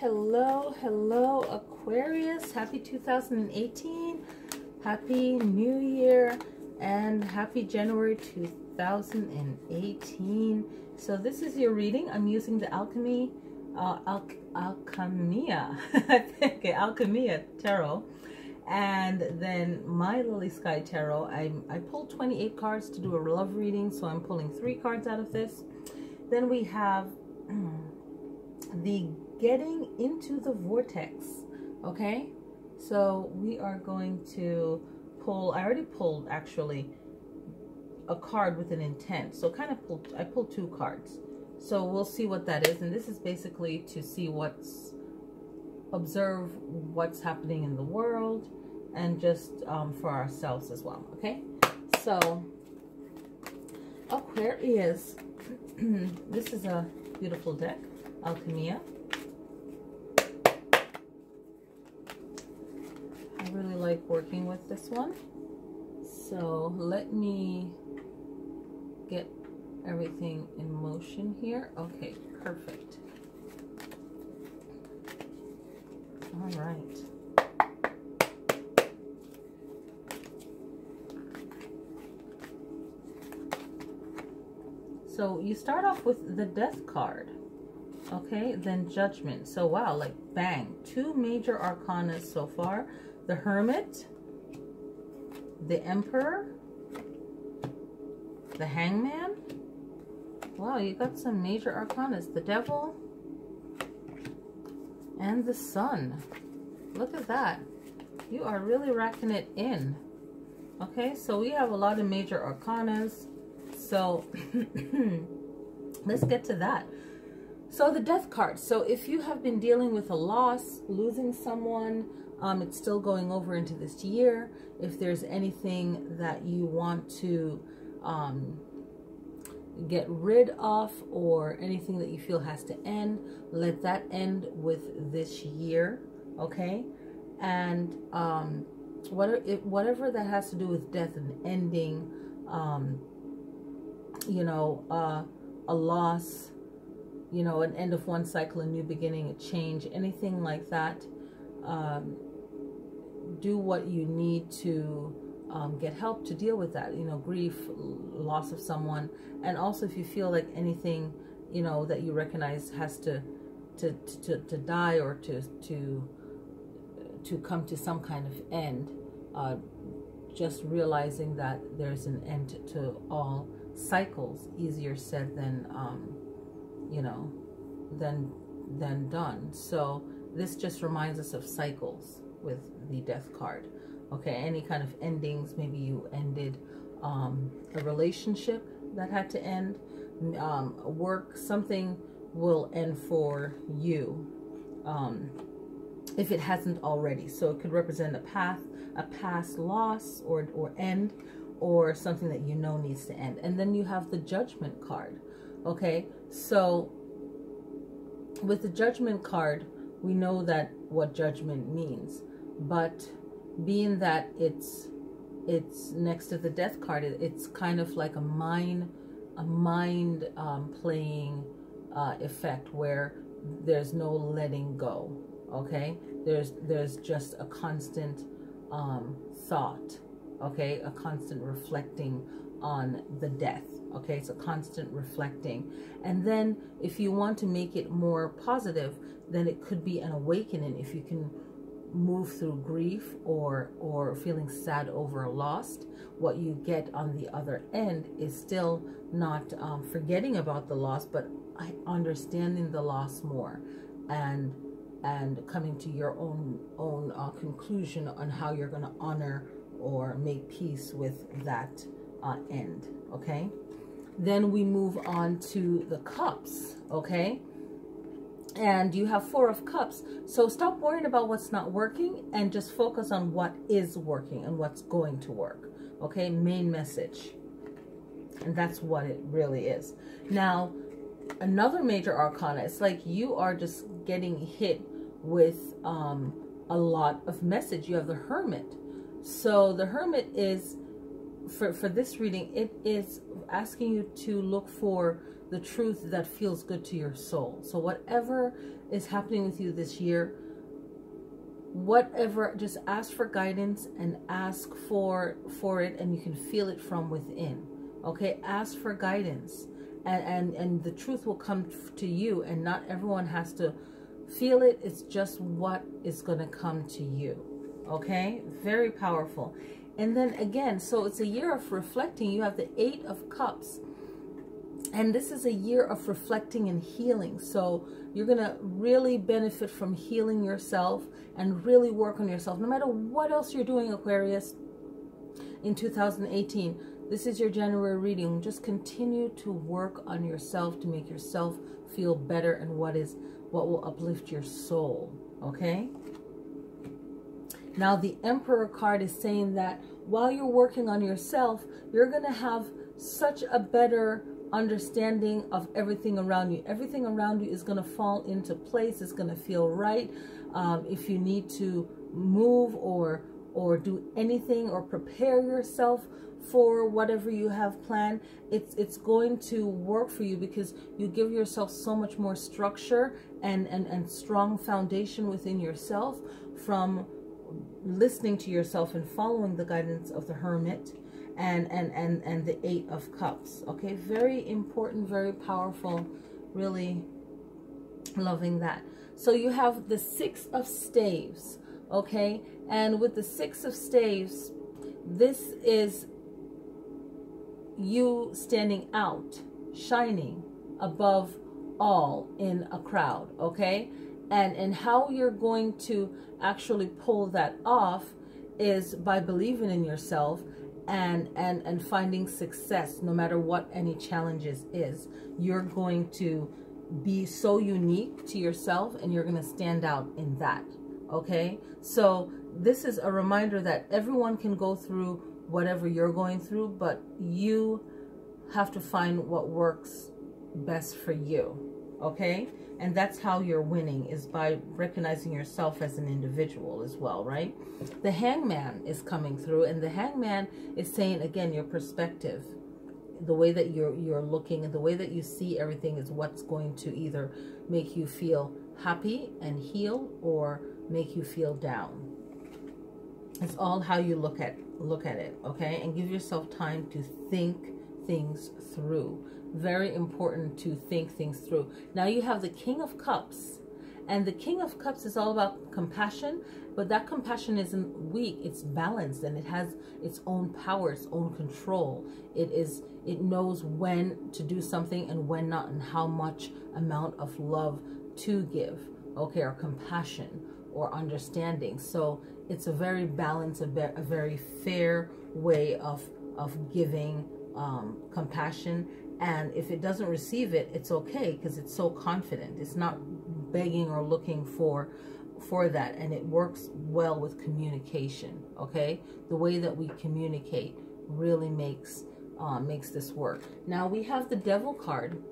Hello, Aquarius. Happy 2018. Happy New Year and happy January 2018. So this is your reading. I'm using the Alchemia, I think, Alchemia Tarot. And then my Lilly Sky Tarot. I pulled 28 cards to do a love reading, so I'm pulling 3 cards out of this. Then we have the Getting into the Vortex. Okay, so we are going to pull, I already pulled actually a card with an intent, so I pulled 2 cards, so we'll see what that is. And this is basically to see observe what's happening in the world, and just for ourselves as well. Okay, so Aquarius, this is a beautiful deck, Alchemia. I really like working with this one. So let me get everything in motion here. Okay, perfect. All right. So you start off with the Death card. Okay, then Judgment. So wow, like bang, 2 major arcana so far. The Hermit, the Emperor, the Hangman. Wow, you got some major arcanas. The Devil and the Sun. Look at that. You are really racking it in. Okay, so we have a lot of major arcanas. So let's get to that. So the Death card. So if you have been dealing with a loss, losing someone, it's still going over into this year. If there's anything that you want to get rid of, or anything that you feel has to end, let that end with this year. Okay, and whatever that has to do with death and ending, you know, a loss, you know, an end of one cycle, a new beginning, a change, anything like that. Do what you need to get help to deal with that, you know, grief, loss of someone. And also if you feel like anything, you know, that you recognize has to die, or to come to some kind of end, just realizing that there's an end to all cycles. Easier said than you know, than done. So this just reminds us of cycles with the Death card. Okay, any kind of endings. Maybe you ended a relationship that had to end, work, something will end for you, if it hasn't already. So it could represent a past loss, or end, or something that you know needs to end. And then you have the Judgment card. Okay, so with the Judgment card, we know that what judgment means, but being that it's next to the Death card, it's kind of like a mind playing effect, where there's no letting go. Okay, there's just a constant thought. Okay, a constant reflecting on the death. Okay, it's a constant reflecting. And then if you want to make it more positive, then it could be an awakening. If you can move through grief or feeling sad over a loss, what you get on the other end is still not forgetting about the loss, but understanding the loss more, and coming to your own conclusion on how you're going to honor or make peace with that end. Okay, then we move on to the Cups. Okay, and you have 4 of Cups. So stop worrying about what's not working, and just focus on what is working and what's going to work. Okay, main message. And that's what it really is. Now, another major arcana, it's like you are just getting hit with a lot of message. You have the Hermit. So the Hermit is, for this reading, it is asking you to look for the truth that feels good to your soul. So whatever is happening with you this year, whatever, just ask for guidance and ask for it, and you can feel it from within. Okay, ask for guidance, and the truth will come to you, and not everyone has to feel it. It's just what is going to come to you. Okay, very powerful. And then again, so it's a year of reflecting. You have the 8 of Cups, and this is a year of reflecting and healing. So you're going to really benefit from healing yourself and really work on yourself. No matter what else you're doing, Aquarius, in 2018, this is your January reading. Just continue to work on yourself to make yourself feel better, and what will uplift your soul. Okay? Now, the Emperor card is saying that while you're working on yourself, you're going to have such a better understanding of everything around you. Everything around you is going to fall into place. It's going to feel right. If you need to move or do anything or prepare yourself for whatever you have planned, it's going to work for you, because you give yourself so much more structure and strong foundation within yourself from listening to yourself and following the guidance of the Hermit and the 8 of Cups. Okay, very important, very powerful, really loving that. So you have the 6 of Staves. Okay, and with the 6 of Staves, this is you standing out, shining above all in a crowd. Okay, and how you're going to actually pull that off is by believing in yourself and finding success no matter what any challenges is. You're going to be so unique to yourself, and you're going to stand out in that. Okay, so this is a reminder that everyone can go through whatever you're going through, but you have to find what works best for you. Okay, and that's how you're winning, is by recognizing yourself as an individual as well, right? The Hangman is coming through, and the Hangman is saying, again, your perspective, the way that you're looking and the way that you see everything is what's going to either make you feel happy and heal or make you feel down. It's all how you look at it. Okay, and give yourself time to think things through. Very important to think things through. Now you have the King of Cups, and the King of Cups is all about compassion, but that compassion isn't weak. It's balanced, and it has its own power, its own control. It knows when to do something and when not, and how much amount of love to give. Okay, or compassion or understanding. So it's a very balanced, a very fair way of giving compassion. And if it doesn't receive it, it's okay, because it's so confident. It's not begging or looking for that, and it works well with communication. Okay, the way that we communicate really makes this work. Now we have the Devil card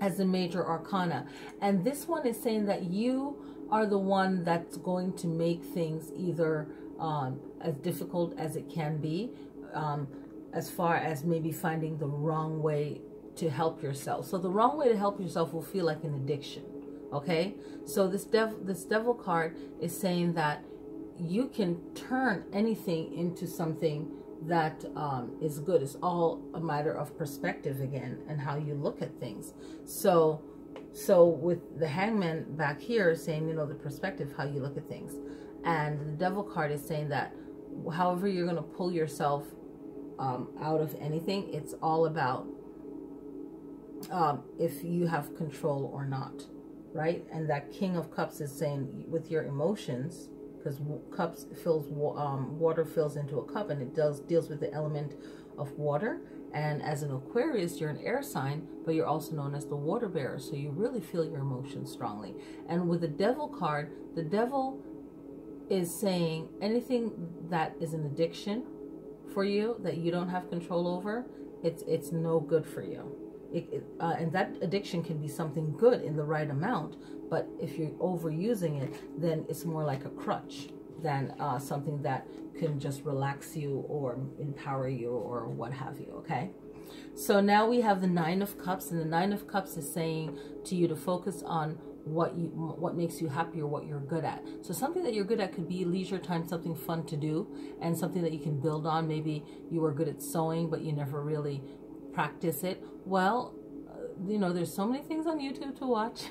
as the major arcana, and this one is saying that you are the one that's going to make things either as difficult as it can be, as far as maybe finding the wrong way to help yourself. So the wrong way to help yourself will feel like an addiction. Okay, so this devil card is saying that you can turn anything into something that is good. It's all a matter of perspective again, and how you look at things. So with the Hangman back here saying, you know, the perspective, how you look at things, and the Devil card is saying that however you're going to pull yourself out of anything, it's all about if you have control or not, right? And that King of Cups is saying with your emotions, because cups fills water fills into a cup, and it deals with the element of water. And as an Aquarius, you're an air sign, but you're also known as the water bearer, so you really feel your emotions strongly. And with the Devil card, the Devil is saying anything that is an addiction for you that you don't have control over, it's no good for you. And that addiction can be something good in the right amount, but if you're overusing it, then it's more like a crutch than something that can just relax you or empower you or what have you. Okay, So now we have the Nine of Cups, and the Nine of Cups is saying to you to focus on what makes you happy or what you're good at. So something that you're good at could be leisure time, something fun to do, and something that you can build on. Maybe you were good at sewing, but you never really practice it. Well, you know, there's so many things on YouTube to watch.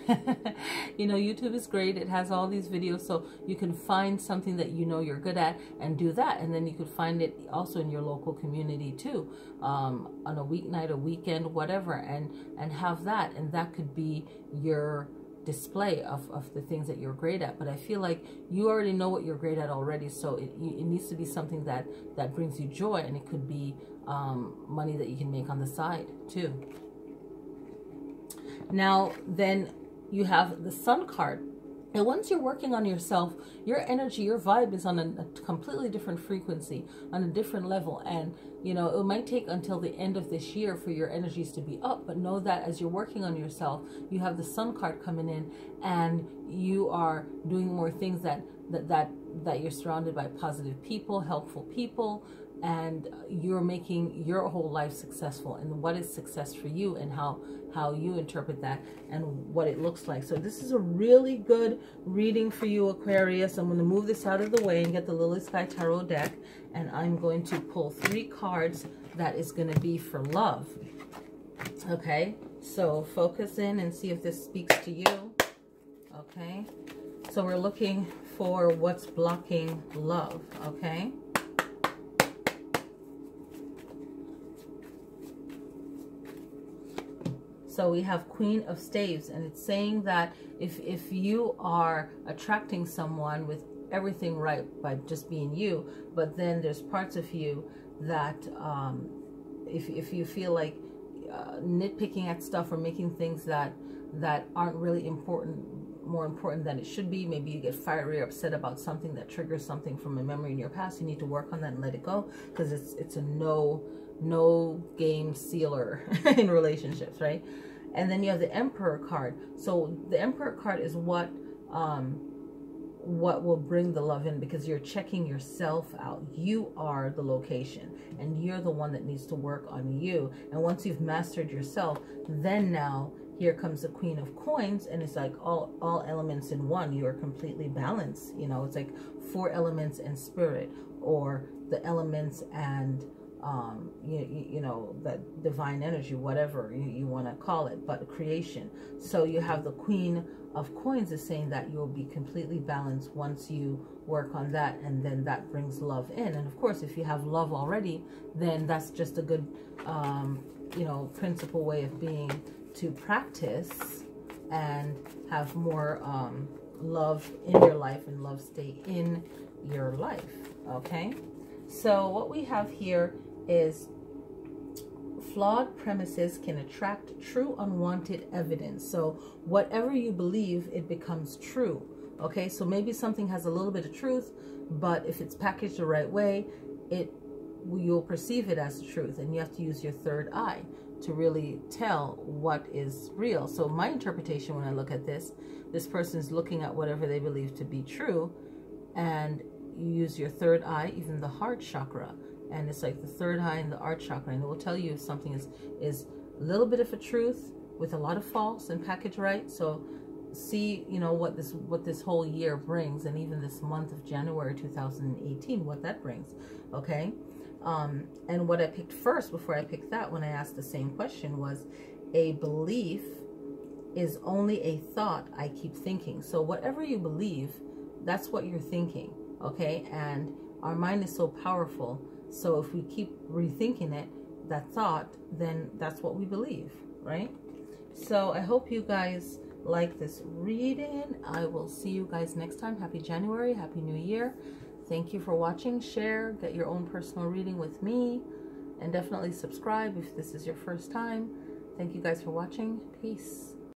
You know, YouTube is great. It has all these videos, so you can find something that you know you're good at and do that. And then you could find it also in your local community too, on a weeknight, a weekend, whatever, and have that. And that could be your display of the things that you're great at. But I feel like you already know what you're great at already, so it needs to be something that brings you joy, and it could be money that you can make on the side too. Now then you have the Sun card, and once you're working on yourself, your energy, your vibe is on a completely different frequency, on a different level. And you know, it might take until the end of this year for your energies to be up, but know that as you're working on yourself, you have the Sun card coming in, and you are doing more things that you're surrounded by positive people, helpful people, and you're making your whole life successful. And what is success for you, and how you interpret that, and what it looks like. So this is a really good reading for you, Aquarius. I'm going to move this out of the way and get the Lily Sky Tarot deck, and I'm going to pull 3 cards that is going to be for love. Okay, so focus in and see if this speaks to you. Okay, so we're looking for what's blocking love. Okay, so we have Queen of Staves, and it's saying that if you are attracting someone with everything right by just being you, but then there's parts of you that if you feel like nitpicking at stuff or making things that aren't really more important than it should be, maybe you get fiery or upset about something that triggers something from a memory in your past, you need to work on that and let it go, because it's a no game sealer in relationships, right? And then you have the Emperor card. So the Emperor card is what will bring the love in, because you're checking yourself out. You are the location, and you're the one that needs to work on you. And once you've mastered yourself, then now here comes the Queen of Coins, and it's like all elements in one. You are completely balanced. You know, it's like 4 elements and spirit, or the elements and you know, that divine energy, whatever you want to call it, but creation. So you have the Queen of Coins is saying that you'll be completely balanced once you work on that, and then that brings love in. And of course, if you have love already, then that's just a good you know, principle way of being to practice and have more love in your life, and love stay in your life. Okay, so what we have here is flawed premises can attract true unwanted evidence. So whatever you believe, it becomes true. Okay, so maybe something has a little bit of truth, but if it's packaged the right way, you'll perceive it as the truth, and you have to use your third eye to really tell what is real. So my interpretation when I look at this person's looking at whatever they believe to be true, and you use your third eye, even the heart chakra, and it's like the third eye and the heart chakra, and it will tell you if something is a little bit of a truth with a lot of false and packaged right. So see, you know, what this whole year brings, and even this month of January 2018, what that brings. Okay, and what I picked first before I picked that, when I asked the same question, was a belief is only a thought I keep thinking. So whatever you believe, that's what you're thinking. Okay, and our mind is so powerful, so if we keep rethinking it, that thought, then that's what we believe, right? So I hope you guys like this reading. I will see you guys next time. Happy January, Happy New Year. Thank you for watching. Share, get your own personal reading with me, and definitely subscribe if this is your first time. Thank you guys for watching. Peace.